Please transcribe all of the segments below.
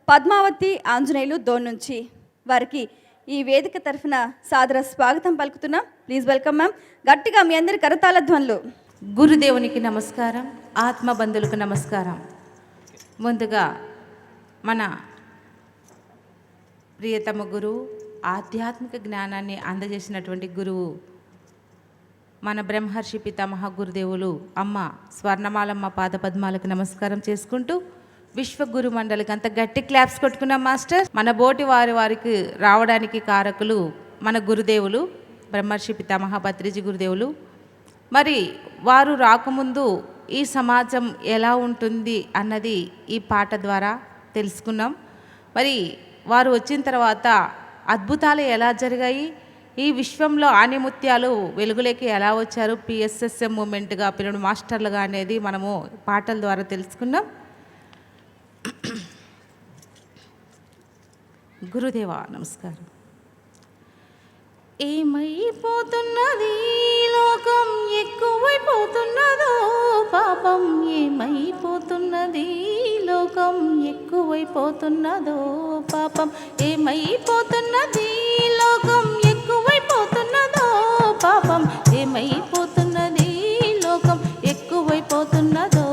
పద్మావతి ఆంజనేయులు దోన్ నుంచి వారికి ఈ వేదిక తరఫున సాదర స్వాగతం పలుకుతున్నాం. Please welcome ma'am. గట్టిగా మీ అందరి కరతాళ ధ్వనులు. గురుదేవునికి నమస్కారం, ఆత్మబంధువులకు నమస్కారం. ముందుగా మన ప్రియతమ గురువు, ఆధ్యాత్మిక జ్ఞానాన్ని అందజేసినటువంటి గురువు మన బ్రహ్మర్షి పితామహ గురుదేవులు అమ్మ స్వర్ణమాలమ్మ పాదపద్మాలకు నమస్కారం చేసుకుంటూ విశ్వగురు మండలికి అంత గట్టి క్లాప్స్ కొట్టుకున్నాం మాస్టర్. మన బోటి వారికి రావడానికి కారకులు మన గురుదేవులు బ్రహ్మర్షి పితామహ పత్రిజీ గురుదేవులు. మరి వారు రాకముందు ఈ సమాజం ఎలా ఉంటుంది అన్నది ఈ పాట ద్వారా తెలుసుకున్నాం. మరి వారు వచ్చిన తర్వాత అద్భుతాలు ఎలా జరిగాయి, ఈ విశ్వంలో ఆణిముత్యాలు వెలుగులోకి ఎలా వచ్చారు, పిఎస్ఎస్ఎం మూమెంట్గా పిల్లలు మాస్టర్లుగా అనేది మనము పాటల ద్వారా తెలుసుకున్నాం. గురుదేవా నమస్కారం. ఏమైపోతున్నది లోకం, ఎక్కువైపోతున్నదో పాపం, ఏమైపోతున్నది లోకం, ఎక్కువైపోతున్నదో పాపం, ఏమైపోతున్నది లోకం, ఎక్కువైపోతున్నదో పాపం, ఏమైపోతున్నది లోకం, ఎక్కువైపోతున్నదో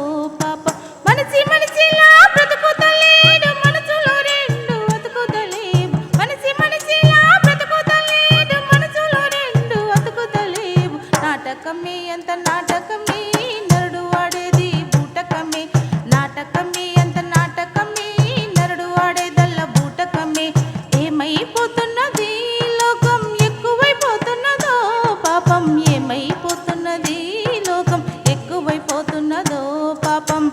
పాపం. మనిషి మనిషిలా బ్రతుకుతలేడు, మనసులో రెండు అతుకుతలేవు. మనిషి మనిషిలా బ్రతుకుతలేడు, మనసులో రెండు అతుకుతలేవు. నాటకమే అంత నాటకమే, నరుడు వాడేది బూటకమే. నాటకమే అంత నాటకమే, నరుడు వాడేదల్ల బూటకమే. ఏమైపోతున్నది లోకం, ఎక్కువైపోతున్నదో పాపం, ఏమైపోతున్నది లోకం, ఎక్కువైపోతున్నదో పాపం.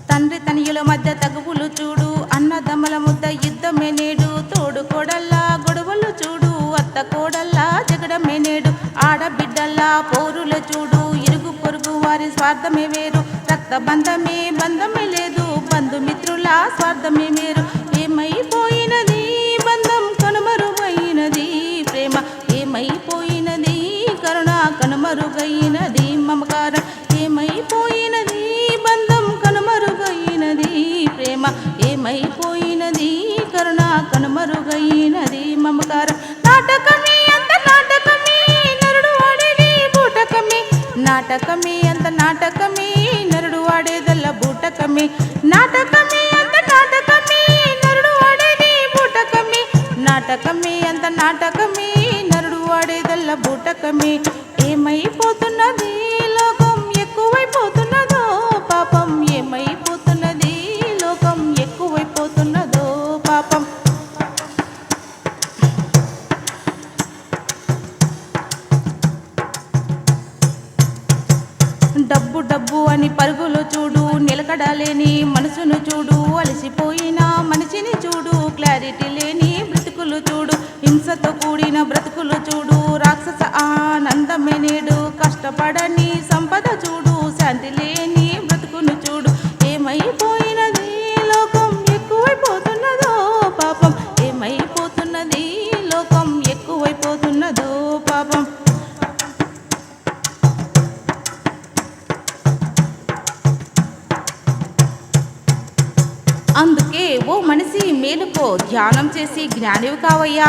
తండ్రి తనయుల మధ్య తగువులు చూడు, అన్నదమ్మల ముద్ద యుద్ధమే నేడు. తోడు కోడల్లా గొడవలు చూడు, అత్త కోడల్లా జగడమే నేడు. ఆడబిడ్డల్లా పోరులు చూడు, ఇరుగు పొరుగు వారి స్వార్థమే వేరు. రక్త బంధమే బంధమే లేదు, బంధుమిత్రుల స్వార్థమే వేరు. ఏమైపోయినది బంధం, కనుమరుగైనది ప్రేమ. ఏమైపోయినది కరుణ, కనుమరుగైనది మమకారం. ఏమైపోయినది బంధం, కనుమరుగైనది ప్రేమ. ఏమైపోయినది కరుణ, కనుమరుగైనది మమకారం. నాటకమే అంత నాటకమే, నరుడు వాడేది బూటకమే. నాటకమే అంత నాటకమే, నరుడు వాడేదల్ల బూటకమే. నాటకమే అంత నాటకమే, నరుడు వాడేది బూటకమే. నాటకమే అంత నాటకమే, నరుడు వాడేదల్ల బూటకమే. ఏమైపోతున్నది లోకం, ఎక్కువైపోతున్నదో పాపం, ఏమైపోతున్నది లోకం, ఎక్కువైపోతున్నదో పాపం. డబ్బు డబ్బు అని పరుగులు చూడు, నిలకడలేని మనసును చూడు. అలసిపోయిన మనిషిని చూడు, క్లారిటీ లేని బ్రతుకులు చూడు. హింసతో కూడిన బ్రతుకులు చూడు, రాక్షస ఆనందమే నేడు. కష్టపడని సంపద చూడు, శాంతి లేని బ్రతుకును చూడు. ఏమైపోయినది లోకం, ఎక్కువైపోతున్నదో పాపం, ఏమైపోతున్నది లోకం, ఎక్కువైపోతున్నదో పాపం. అందుకే ఓ మనిషి మేలుకో, ధ్యానం చేసి జ్ఞానివి కావయ్యా.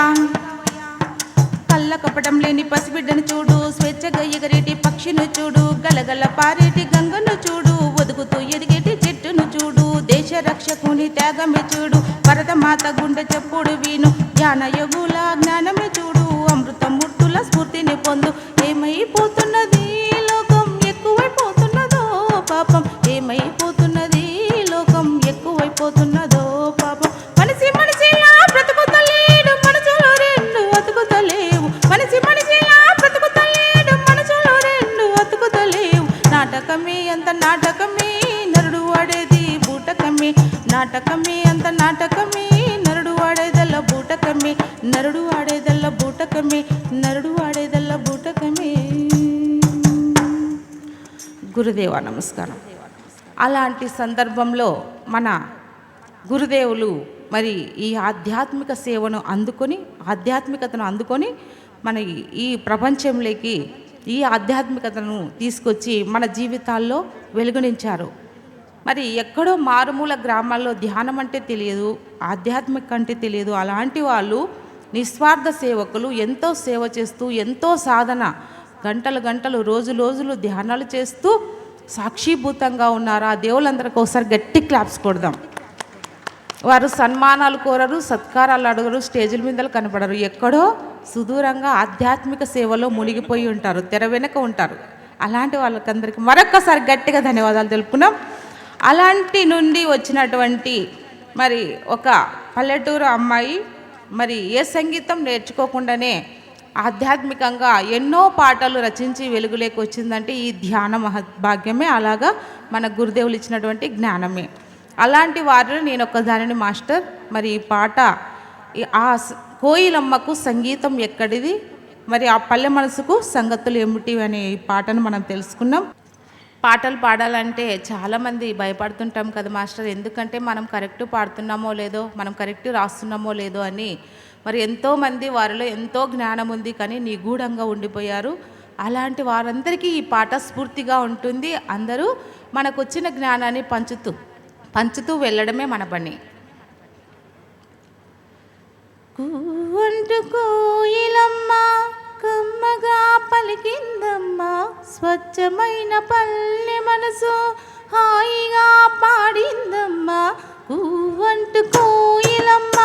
కళ్ళ కపటం లేని పసిబిడ్డను చూడు, స్వేచ్ఛగా ఎగరేటి పక్షిని చూడు. గలగల పారేటి గంగను చూడు, ఒదుగుతూ ఎదిగేటి చెట్టును చూడు. దేశ రక్షకుని త్యాగమే చూడు, భరతమాత గుండె చెప్పుడు వీను. జ్ఞాన యోగుల జ్ఞానమే చూడు, అమృతమూర్తుల స్ఫూర్తిని పొందు. ఏమైపోతున్నది లోకం, ఎక్కువైపోతున్నదో పాపం, ఏమైపోతున్నది లోకం, ఎక్కువైపోతున్నదో పాపం. మనిషి మనిషిలా బ్రతుకుతలేడు, మనసులో రెండు అతుకుతలేవు. మనిషి మనిషిలా బ్రతుకుతలేడు, మనసులో రెండు అతుకుతలేవు. నాటకమే అంత నాటకమే, నరుడు వాడేది బూటకమే. నాటకమే అంత నాటకమే, నరుడు వాడేదల్ల బూటకమే. నరుడు వాడేదల్ల బూటకమే, నరుడు వాడేదల్ల బూటకమే. గురుదేవా నమస్కారం. అలాంటి సందర్భంలో మన గురుదేవులు మరి ఈ ఆధ్యాత్మిక సేవను అందుకొని, ఆధ్యాత్మికతను అందుకొని మన ఈ ప్రపంచంలోకి ఈ ఆధ్యాత్మికతను తీసుకొచ్చి మన జీవితాల్లో వెలుగునించారు. మరి ఎక్కడో మారుమూల గ్రామాల్లో ధ్యానం అంటే తెలియదు, ఆధ్యాత్మిక అంటే తెలియదు. అలాంటి వాళ్ళు నిస్వార్థ సేవకులు, ఎంతో సేవ చేస్తూ, ఎంతో సాధన, గంటలు గంటలు, రోజులు ధ్యానాలు చేస్తూ సాక్షిభూతంగా ఉన్నారు. ఆ దేవుళ్ళందరికీ ఒకసారి గట్టి క్లాప్స్ కొడదాం. వారు సన్మానాలు కోరరు, సత్కారాలు అడగరు, స్టేజీల మీద కనపడరు. ఎక్కడో సుదూరంగా ఆధ్యాత్మిక సేవలో మునిగిపోయి ఉంటారు, తెర వెనుక ఉంటారు. అలాంటి వాళ్ళకందరికీ మరొక్కసారి గట్టిగా ధన్యవాదాలు తెలుపుకున్నాం. అలాంటి నుండి వచ్చినటువంటి మరి ఒక పల్లెటూరు అమ్మాయి మరి ఏ సంగీతం నేర్చుకోకుండానే ఆధ్యాత్మికంగా ఎన్నో పాటలు రచించి వెలుగులోకి వచ్చిందంటే ఈ ధ్యాన మహద్భాగ్యమే, అలాగా మన గురుదేవులు ఇచ్చినటువంటి జ్ఞానమే. అలాంటి వారిలో నేను ఒక దానిని మాస్టర్. మరి ఈ పాట ఆ కోయిలమ్మకు సంగీతం ఎక్కడిది, మరి ఆ పల్లె మనసుకు సంగతులు ఏమిటి అనే ఈ పాటను మనం తెలుసుకున్నాం. పాటలు పాడాలంటే చాలామంది భయపడుతుంటాం కదా మాస్టర్, ఎందుకంటే మనం కరెక్ట్ పాడుతున్నామో లేదో, మనం కరెక్ట్ రాస్తున్నామో లేదో అని. మరి ఎంతోమంది వారిలో ఎంతో జ్ఞానం ఉంది కానీ నిగూఢంగా ఉండిపోయారు. అలాంటి వారందరికీ ఈ పాట స్ఫూర్తిగా ఉంటుంది. అందరూ మనకు వచ్చిన జ్ఞానాన్ని పంచుతూ వెళ్ళడమే మన పని. కూవంటు కోయిలమ్మ కమ్మగా పలికిందమ్మ, స్వచ్ఛమైన పల్లె మనసు హాయిగా పాడిందమ్మ. కూవంటు కోయిలమ్మ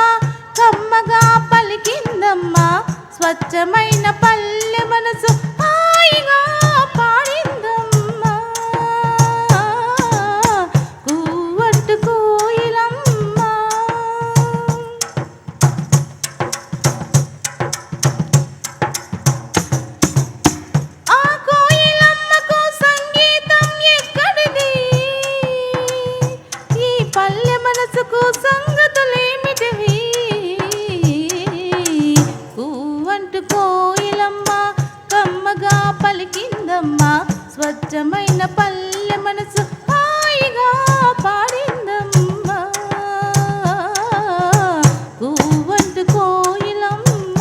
కమ్మగా పలికిందమ్మ, స్వచ్ఛమైన పల్లె మనసు హాయిగా పాడిందమ్మ. కూవంటు కోయిలమ్మ. ఆ కోయిలమ్మకు సంగీతం ఎక్కడిది, ఈ పల్లె మనసుకు సంగతులేమిటివి. కూవంటు కోయిలమ్మ కమ్మగా పలికిందమ్మ, స్వచ్ఛమైన పల్లె మనసు హాయిగా పాడిందమ్మ. కూవంటు కోయిలమ్మ.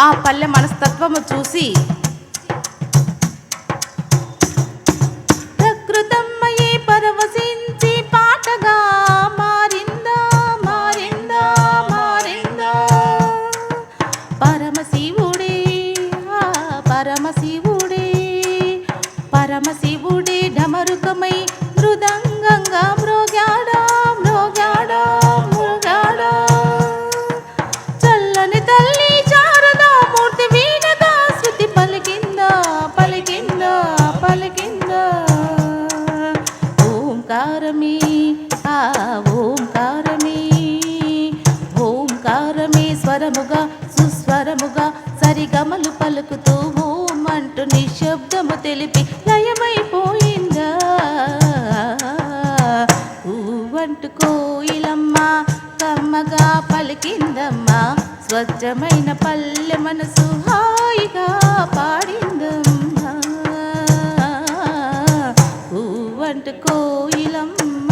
ఆ పల్లె మనస్తత్వము చూసి ప్రకృతమ్మయే పరవశించి పాటగా మారిందా మారిందా మారిందా. పరమశివుడే పరమశివుడే పరమశివుడే డమరుకమై మృదంగంగా మ్రోగాడా మ్రోగాడా మ్రోగాడా. చల్లని తల్లి శారదా మూర్తి వీణగా శృతి పలికిందా పలికిందా పలికిందా. ఓంకారమే ఆ ఓంకారమే ఓంకారమే స్వరముగా సుస్వరముగా సరిగమలు పలుకుతూ ఓం అంటూ నిశ్శబ్దము తెలిపి లయమైపోయిందా. కూవంటు కోయిలమ్మ కమ్మగా పలికిందమ్మా, స్వచ్ఛమైన పల్లె మనసు హాయిగా పాడిందమ్మా. కూవంటు కోయిలమ్మ.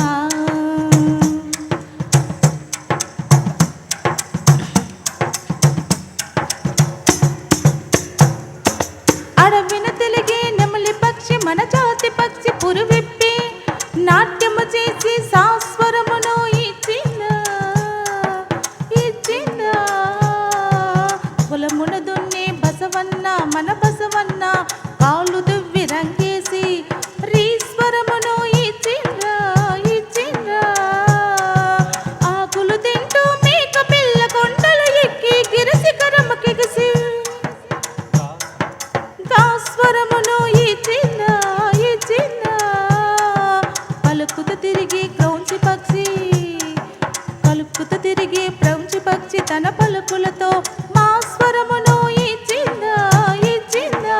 అడవిన తెలిగే నెమలి పక్షి మన జాతి పక్షి పురువిప్పి నాట్యము చేసి సాస్వరమును ఇచ్చిందా ఇచ్చిందా. కులమున దున్నే బసవన్న మన బసవన్న కాళ్ళు దువ్వి రంగేసి రీస్వరమును ఇచ్చిందా ఇచ్చిందా. ఆకులు తింటూ మేక పిల్ల కొండలు ఎక్కి గిరిశిఖరము కెగిసి స్వరమును ఇచ్చిందా ఇచ్చిందా. పలుకుతూ తిరిగి క్రౌంచి పక్షి పలుకుతూ తిరిగి ప్రౌంచి పక్షి తన పలుకులతో మా స్వరమును ఇచ్చిందా ఇచ్చిందా.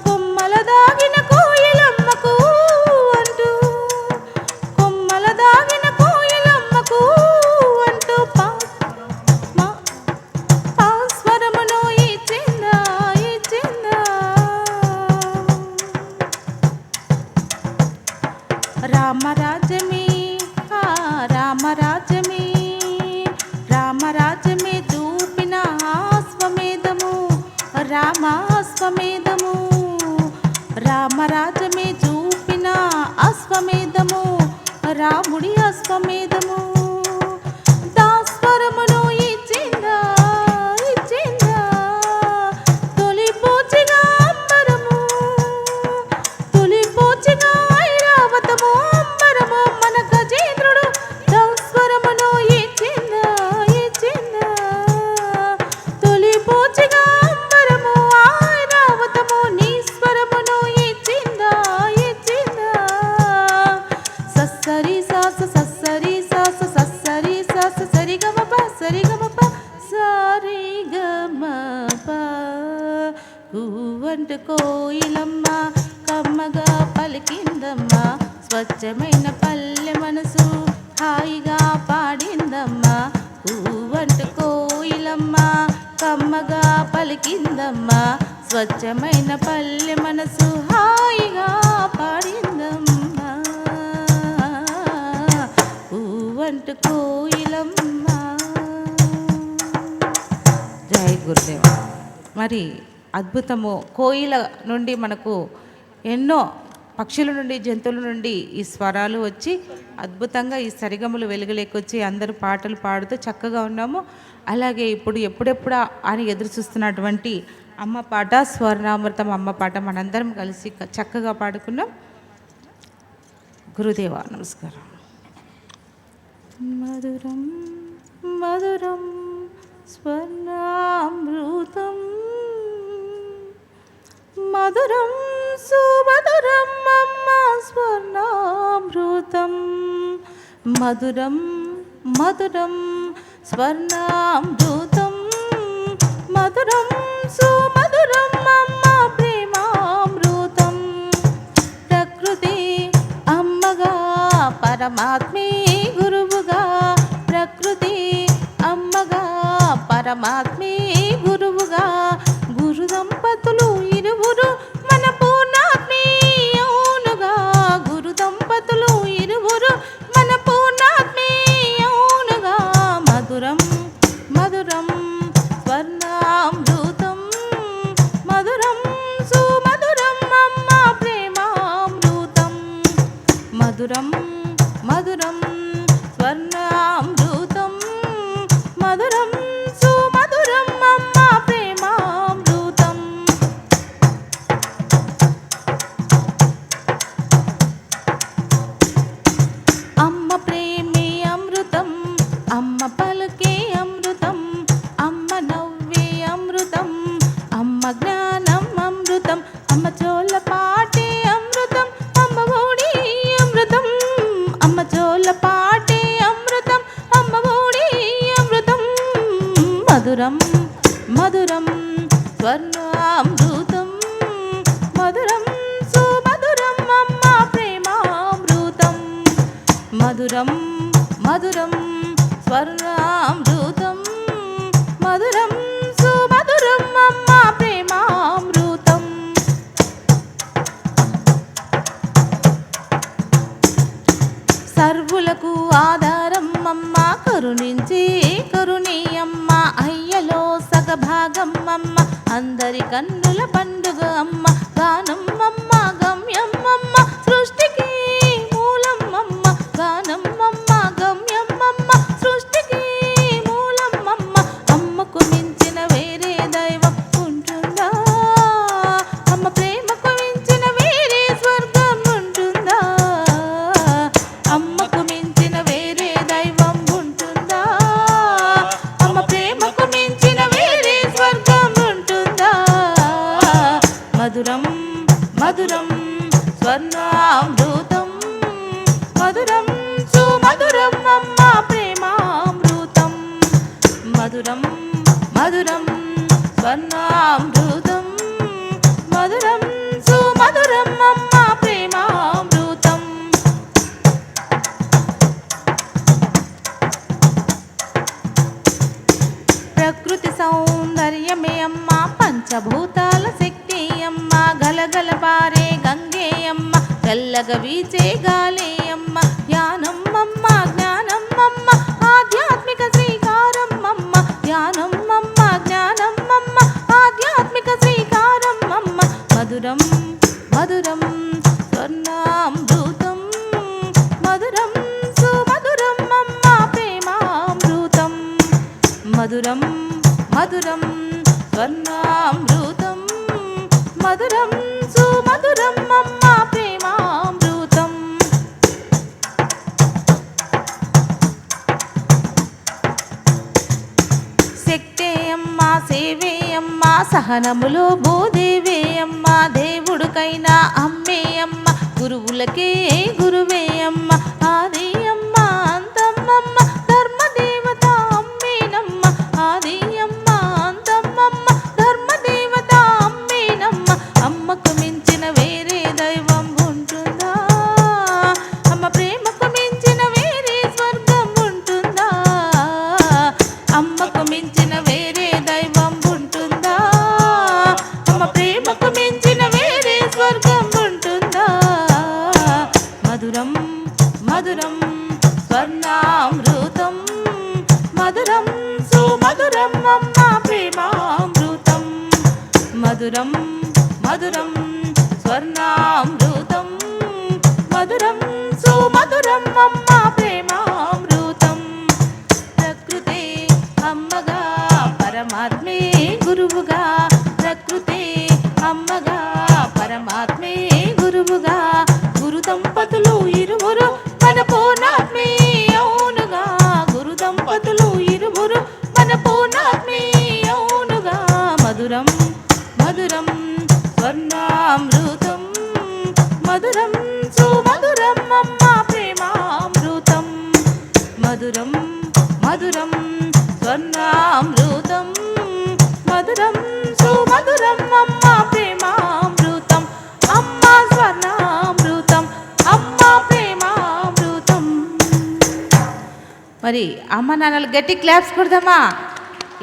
కొమ్మల దాగిన కోయిలమ్మకు అంటూ కొమ్మల దాగిన కోయిలమ్మకు అంటూ స్వరమును ఇచ్చిందా ఇచ్చిందా. రామరాజ్యమే రామరాజ్యమే రామరాజ్యమే చూపిన ఆ రామరాజమే చూపిన అశ్వమేధము, రాముడి అశ్వమేధము. దాస్వరమును ఇచ్చిందా ఇచ్చిందా తొలి పూచిగా అంబరము, తొలి పూచిగా ఐరావతము అంబరము. మన గజేంద్రుడు దాస్వరమును ఇచ్చిందా ఇచ్చిందా తొలి పూచిగా అంబరము ఐరావతము. నీ స్వరమును ఇచ్చిందా ఇచ్చిందా సస్సరి సాస సస్సరి సాస సస్సరి సాస సరిగమప సరిగమప సరిగమప. కూవంట కోయిలమ్మ కమ్మగా పలికిందమ్మ, స్వచ్ఛమైన పల్లె మనసు హాయిగా పాడిందమ్మ. కూవంట కోయిలమ్మ కమ్మగా పలికిందమ్మ, స్వచ్ఛమైన పల్లె మనసు హాయిగా పాడిందమ్మ. కూవంట కోయిలమ్మ. జై గురుదేవ. మరి అద్భుతము. కోయిల నుండి మనకు ఎన్నో పక్షుల నుండి జంతువుల నుండి ఈ స్వరాలు వచ్చి అద్భుతంగా ఈ సరిగములు వెలుగులేకొచ్చి అందరూ పాటలు పాడుతూ చక్కగా ఉన్నాము. అలాగే ఇప్పుడు ఎప్పుడెప్పుడా అని ఎదురు చూస్తున్నటువంటి అమ్మ పాట, స్వర్ణామృతం అమ్మ పాట మనందరం కలిసి చక్కగా పాడుకున్నాం. గురుదేవ నమస్కారం. మధురం మధురం స్వర్ణామృతం, మధురం సుమధురం అమ్మ స్వర్ణామృతం. మధురం మధురం స్వర్ణామృతం, మధురం సుమధురం అమ్మ ప్రేమామృతం. ప్రకృతి అమ్మగా పరమాత్మే గురువుగా, ప్రకృతి అమ్మగా పరమాత్మే గురువుగా. గురు దంపతులు ఇరువురు మన పూర్ణాత్మీయౌనుగా, గురు దంపతులు ఇరువురు మన పూర్ణాత్మీయౌనుగా. మధురం మధురం స్వర్ణామృతం, మధురం సుమధురం అమ్మ ప్రేమామృతం. మధురం మధురం స్వర్ణామృతం, మధురం సుమధురం అమ్మ ప్రేమామృతం. అమ్మ ప్రేమే అమృతం, అమ్మ పలుకే అమృతం, అమ్మ నవ్వే అమృతం, అమ్మ జ్ఞానం అమృతం, అమ్మ చోల పాటే అమృతం, అమ్మ ఓడి అమృతం, అమ్మ చోల పాటే అమృతం, అమ్మ ఓడి అమృతం. మధురం మధురం స్వర్ణామృతం, మధురం సుమధురం అమ్మ ప్రేమామృతం. మధురం మధురం స్వర్ణామృతం, మధురం సుమధురం అమ్మ ప్రేమామృతం. సర్వులకు ఆధారం అమ్మ, కరుణించి కరుణి అమ్మ, అయ్యలో సగభాగం అమ్మ, అందరి కన్నుల పండుగ అమ్మ. గానం అమ్మ గమ్యం అమ్మ, సృష్టికి మూలం అమ్మ. గానం అమ్మ గమ్యం అమ్మ, సృష్టికి మూలం అమ్మ. అమ్మకు మించిన వేరే దైవం ఉంటుందా? అమ్మ ప్రేమకు మించిన వేరే స్వర్గం ఉంటుందా? అమ్మకు మించిన వేరే దైవం ఉంటుందా? అమ్మ ప్రేమకు మించిన వేరే స్వర్గం ఉంటుందా? మధురం మధురం స్వర్ణామృతం, మధురం సుమధురం అమ్మ ప్రేమామృతం. మధురం మధురం స్వర్ణామృతం, మధురం సుమధురం అమ్మ ప్రేమామృతం. ప్రకృతి సౌందర్యమే అమ్మ, పంచభూతాల శక్తి అమ్మ, గలగల పారే గంగే అమ్మ, చల్లగా వీచే గాలే అమ్మ. జ్ఞానం అమ్మ జ్ఞానం అమ్మ, ఆధ్యాత్మిక శ్రీకారం అమ్మ. జ్ఞానం అమ్మ జ్ఞానం అమ్మ, ఆధ్యాత్మిక శ్రీకారం అమ్మ. మధురం మధురం స్వర్ణామృతం మధురం సుమధురం అమ్మ ప్రేమామృతం మధురం మధురం స్వర్ణామృతం మధురం సుమధురం అమ్మ ప్రేమామృతం. శక్తే అమ్మ సేవే అమ్మ సహనములో భూదేవే అమ్మ దేవుడికైనా అమ్మే అమ్మ గురువులకే గురువే అమ్మ ఆది అమ్మ అంతమ్మమ్మ ధర్మదేవత అమ్మేనమ్మ ఆది అమ్మ అంతమ్మమ్మ ధర్మదేవత అమ్మేనమ్మ. అమ్మకు మించిన వేరే దైవం ఉంటుందా అమ్మ ప్రేమకు మించిన వేరే స్వర్గం ఉంటుందా అమ్మకు మించిన వేరే దైవం ఉంటుందా అమ్మ ప్రేమకు మించిన వేరే స్వర్గం ఉంటుందా. మధురం మధురం స్వర్ణామృతం మధురం సుమధురం అమ్మ ప్రేమామృతం మధురం మధురం స్వర్ణామృతం మధురం సుమధురం అమ్మ ప్రేమామృతం. ప్రకృతే అమ్మగా పరమాత్మే గురువుగా ప్రకృతే అమ్మగా పరమాత్మే గురువుగా గురు దంపతులు ఇరువురు మన పూర్ణాత్మే అవునుగా గురు దంపతులు ఇరువురు మన పూర్ణాత్మే అవునుగా. మధురం మధురం స్వర్ణామృతం మధురం సుమధురం అమ్మ ప్రేమామృతం మధురం మధురం స్వర్ణామృతం మధురం సుమధురం అమ్మ ప్రేమామృతం. అమ్మ స్వర్ణామృతం అమ్మ ప్రేమామృతం. మరి అమ్మ నాన్నలు గట్టి క్లాప్స్ కొడదామా.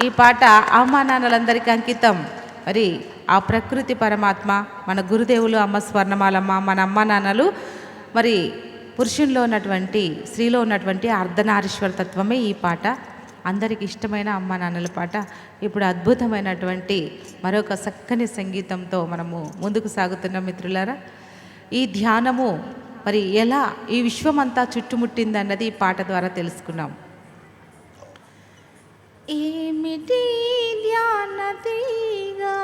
ఈ పాట అమ్మ నాన్నలందరికీ అంకితం. మరి ఆ ప్రకృతి పరమాత్మ మన గురుదేవులు అమ్మ స్వర్ణమాలమ్మ మన అమ్మ నాన్నలు మరి పురుషుల్లో ఉన్నటువంటి స్త్రీలో ఉన్నటువంటి అర్ధనారీశ్వర తత్వమే ఈ పాట. అందరికి ఇష్టమైన అమ్మ నాన్నల పాట. ఇప్పుడు అద్భుతమైనటువంటి మరొక చక్కని సంగీతంతో మనము ముందుకు సాగుతున్నాం మిత్రులారా. ఈ ధ్యానము మరి ఎలా ఈ విశ్వమంతా చుట్టుముట్టిందన్నది ఈ పాట ద్వారా తెలుసుకున్నాం. ఏమిటి ధ్యానతీగా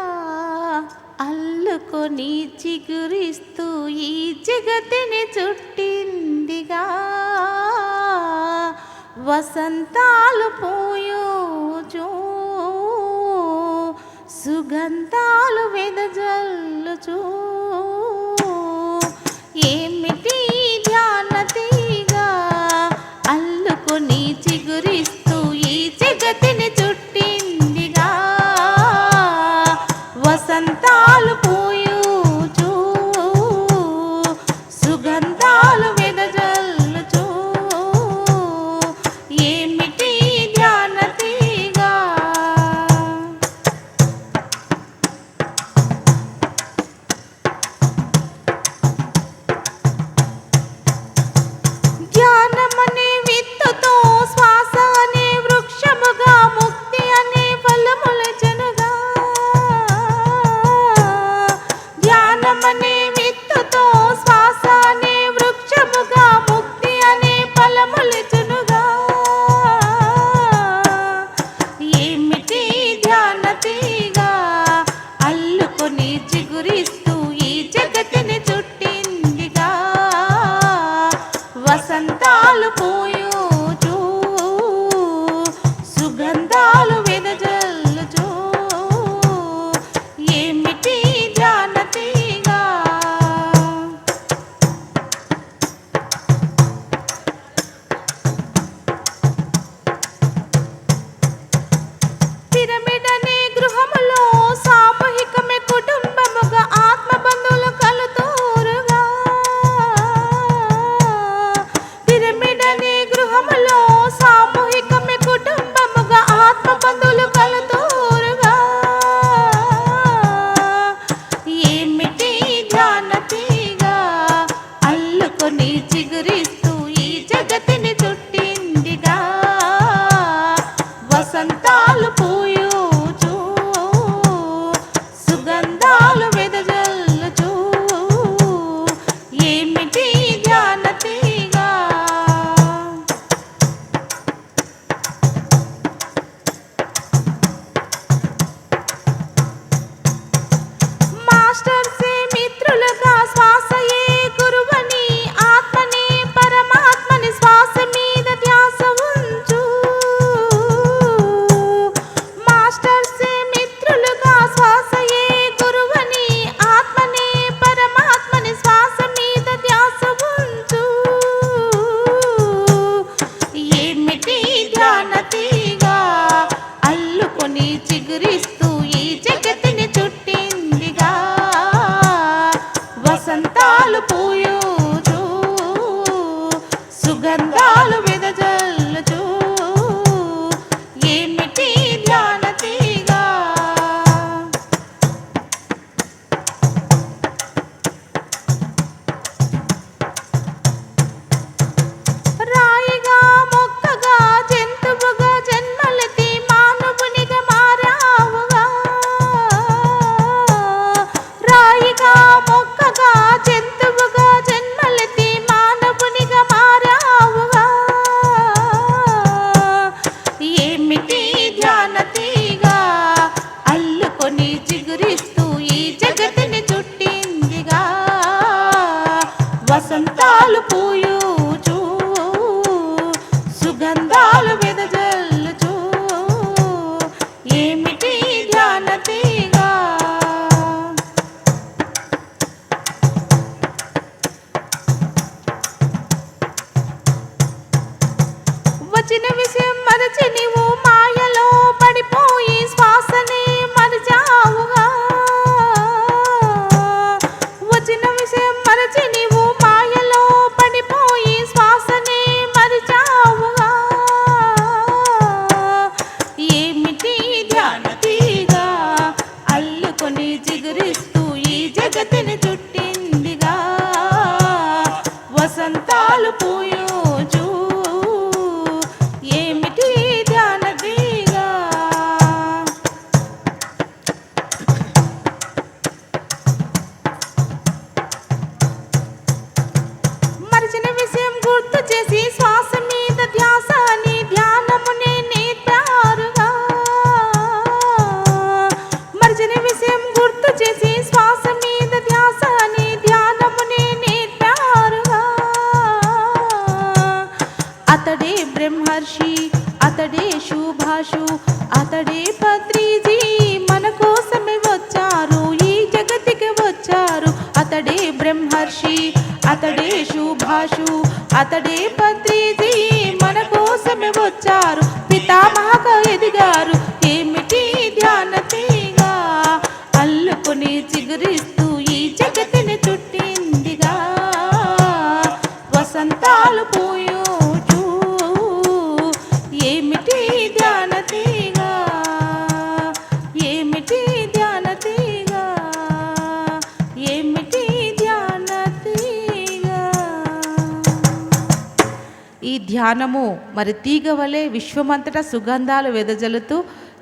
అల్లుకొని చిగురిస్తూ ఈ జగతిని చుట్టిందిగా వసంతాలు పోయోచు సుగంధాలు వెదజల్లుచు ఏమిటి ధ్యానతీగా అల్లుకొని చిగురిస్తూ ఈ జగతిని చుట్టిందిగా వసంతాలు పోయోచు సుగంధాలు వెదజల్లుచు ఏమిటి ధ్యానతీగా. ధ్యానమనే విత్తుతో శ్వాస అనే వృక్షముగా ముక్తి అనే ఫలములచనుగా ధ్యానమనే విత్తుతో శ్వాస అనే వృక్షముగా ముక్తి అనే ఫలములచనుగా ఏమిటి ధ్యానతీగా అల్లుకొని చిగురిస్తూ ఈ జగతిని చుట్టిందిగా వసంతాలు పోయోచు సుగంధాలు వెదజల్లుచు ఏమిటి ధ్యానతీగా. పిరమిడ్ అనే గృహములో సామూహికమే కుటుంబముగా ఆత్మబంధువులు కలుతూరుగా పిరమిడ్ అనే గృహములో సామూహికమే కుటుంబముగా ఆత్మబంధువులు కలుతూరుగా ఏమిటి ధ్యానతీగా అల్లుకొని చిగురిస్తూ ఈ జగతిని చుట్టిందిగా వసంతాలు పోయోచు సుగంధాలు వెదజల్లుచు వసంతాలు పూయుచు సుగంధాలు వెదజల్లుచు ఏమిటి ధ్యాన తీగ. వచ్చిన విషయం మరచి నీవు మాయలో పడిపోయి శ్వాసనే మరిచావుగా. వచ్చిన విషయం మరచి నీవు మాయలో పడిపోయి శ్వాసనే మరిచావుగా. ఏమిటి ధ్యాన తీగ అల్లుకొని చిగురిస్తూ ఈ జగతిని చుట్టిందిగా. వసంతాలు పూయోచు ఏమిటి ధ్యాన తీగ. మరిచిన విషయం గుర్తు చేసి శ్వాస మీద ధ్యాస అని ధ్యానమునే నేర్పారుగా. మరిచిన విషయం గుర్తు చేసి శ్వాస మీద ధ్యాస అని ధ్యానమునే నేర్పారుగా. అతడే బ్రహ్మర్షి, అతడే శుభాషు, అతడే పత్రిజీ మన కోసమే వచ్చారు, ఈ జగతికి వచ్చారు. అతడే బ్రహ్మర్షి, అతడే శుభాషు, అతడే పత్రిజీ మన కోసమే వచ్చారు. పితామహగా ఎదిగారు ఏమిటి ధ్యాన తీగ అల్లుకొని చిగురిస్తూ ఈ జగతిని చుట్టిందిగా. వసంతాలు పూయోచు ఏమిటి ధ్యాన తీగ. ఏమిటి ధ్యాన తీగ. ఏమిటి ధ్యాన తీగ. ఈ ధ్యానము మరి తీగ వలె విశ్వమంతటా సుగంధాలు వెదజల్లుతూ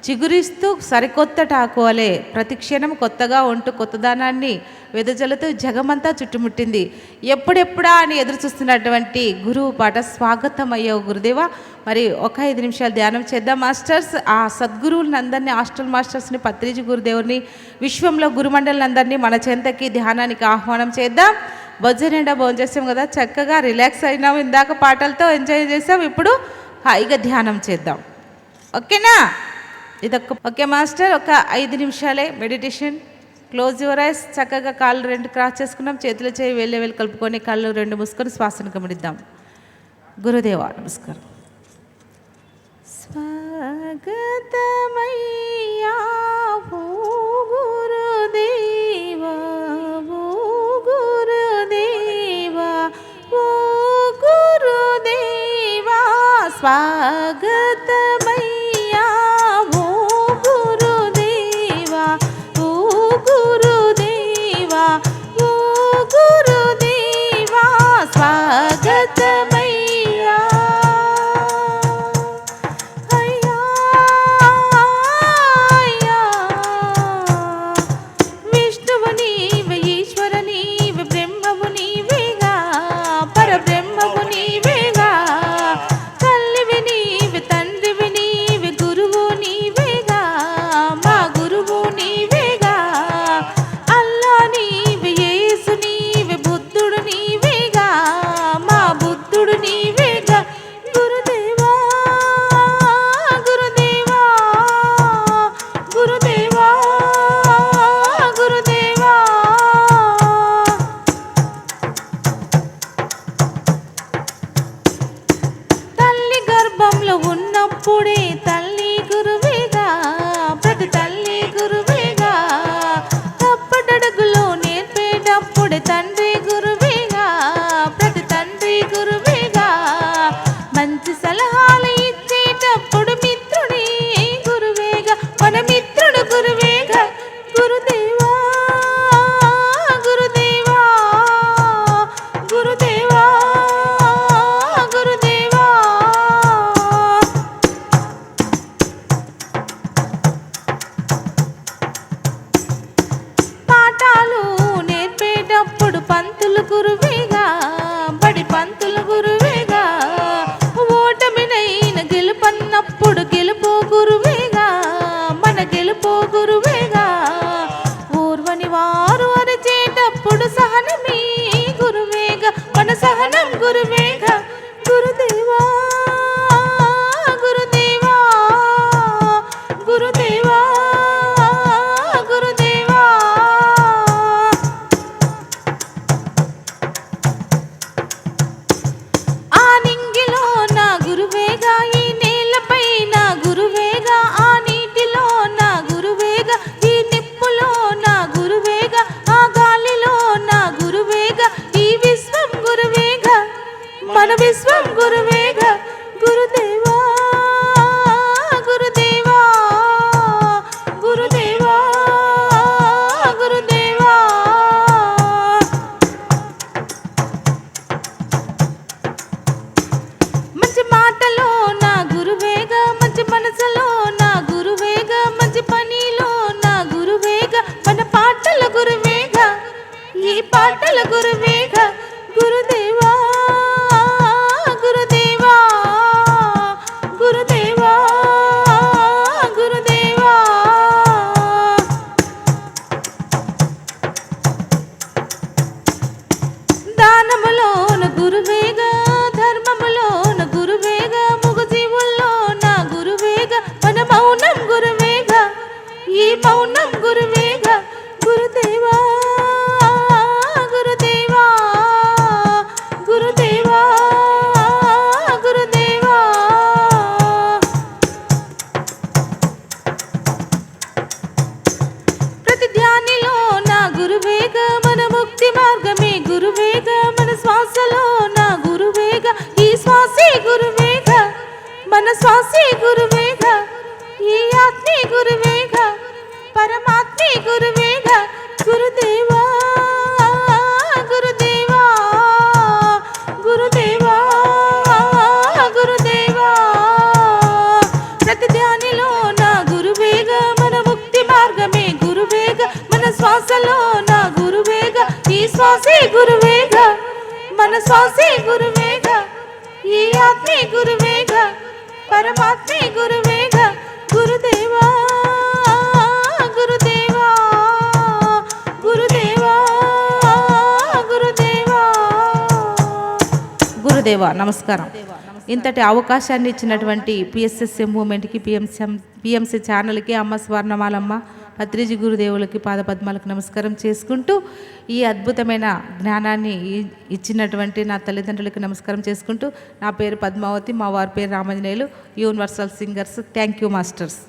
చిగురిస్తూ సరికొత్త టాకు వలె ప్రతి క్షణం కొత్తగా ఉంటూ కొత్తదనాన్ని వెదజల్లుతూ జగమంతా చుట్టుముట్టింది. ఎప్పుడెప్పుడా అని ఎదురు చూస్తున్నటువంటి గురువు పాట స్వాగతం అయ్యో గురుదేవ. మరి ఒక 5 నిమిషాలు ధ్యానం చేద్దాం మాస్టర్స్. ఆ సద్గురువులని అందరినీ, హాస్టల్ మాస్టర్స్ని, పత్రిజీ గురుదేవుని, విశ్వంలో గురుమండలందరినీ మన చెంతకి ధ్యానానికి ఆహ్వానం చేద్దాం. బొజ్జనిండా భోజనం చేసాం కదా, చక్కగా రిలాక్స్ అయినాం, ఇందాక పాటలతో ఎంజాయ్ చేసాం. ఇప్పుడు హాయిగా ధ్యానం చేద్దాం. ఓకేనా? ఇదొక ఓకే మాస్టర్. ఒక 5 నిమిషాలే మెడిటేషన్. Close your eyes. చక్కగా కాళ్ళు 2 క్రాస్ చేసుకున్నాం, చేతులు చేయి వేళ్ళు కలుపుకొని కళ్ళు 2 మూసుకొని శ్వాసను గమనిద్దాం. గురుదేవా నమస్కారం. స్వాగతమయ్యా ఓ గురుదేవా, ఓ గురుదేవా, ఓ గురుదేవా. స్వాగతమయ్యా ఓ గురుదేవా, ఓ గురుదేవా, ఓ గురుదేవా. స్వాగతమయ్యా. అయ్యా అయ్యా విష్ణువు నీవే, ఈశ్వర నీవే, బ్రహ్మవు నీవేగా, పరబ్రహ్మవు నీవేగా. తల్లివి నీవే, తండ్రివి నీవే, గురువు నీవేగా, మా గురువు నీవేగా. అల్లా నీవే, యేసు నీవే, బుద్ధుడు నీవేగా, మా బుద్ధుడు సహనం గురువేగా గురుదేవా గురుదేవా గురుదేవా గురుదేవా. ఆ నింగిలో నా గురువేగా, ఈ నేలపై నా గురువేగా, ఆ నీటిలో నా గురువేగా, ఈ నిప్పులో నా గురువేగా, ఆ గాలిలో నా గురువేగా, ఈ విశ్వం గురువేగా, మన విశ్వం గురువేగా గురుదేవా గురుదేవా గురుదేవా గురుదేవా. మంచి మాటలో నా గురువేగా, మంచి మనసులో నా గురువేగా, మంచి పనిలో నా గురువేగా, మన పాటల గురువేగా, ఈ పాటల గురువేగా గురుదేవా గురుదేవా గురుదేవా గురుదేవా. దానములోన గురువేగా, ధర్మములోన గురువేగా, మూగజీవుల్లో నా గురువేగా, మన మౌనం గురువేగా, ఈ మౌనం గురువేగా గురుదేవా గురుదేవా గురుదేవా గురుదేవా. ప్రతి ధ్యానిలో నా గురువేగా, మన ముక్తి మార్గమే గురువేగా, మన శ్వాసలో నా గురువేగా, ఈ శ్వాసే గురువేగా, మన శ్వాసే గురువేగా, ఈ ఆత్మే గురువేగా, పరమాత్మే గురువేగా గురుదేవా గురుదేవా గురుదేవా గురుదేవా. ప్రతి ధ్యానిలో నా గురువేగా, మన ముక్తి మార్గమే గురువేగా, మన శ్వాసలో నా గురువేగా, ఈ శ్వాసే గురువేగా, మన శ్వాసే గురువేగా, ఈ ఆత్మే గురువేగా, పరమాత్మే గురువేగా గురుదేవా గురుదేవా గురుదేవా గురుదేవా. గురుదేవా నమస్కారం. ఇంతటి అవకాశాన్ని ఇచ్చినటువంటి పిఎస్ఎస్ఎం మూమెంట్కి, పిఎంసి ఛానల్కి, అమ్మ స్వర్ణమాలమ్మ పత్రిజీ గురుదేవులకి పాదపద్మాలకు నమస్కారం చేసుకుంటూ, ఈ అద్భుతమైన జ్ఞానాన్ని ఇచ్చినటువంటి నా తల్లిదండ్రులకి నమస్కారం చేసుకుంటూ, నా పేరు పద్మావతి, మా వారి పేరు Ramanjaneyulu, universal singers. Thank you masters.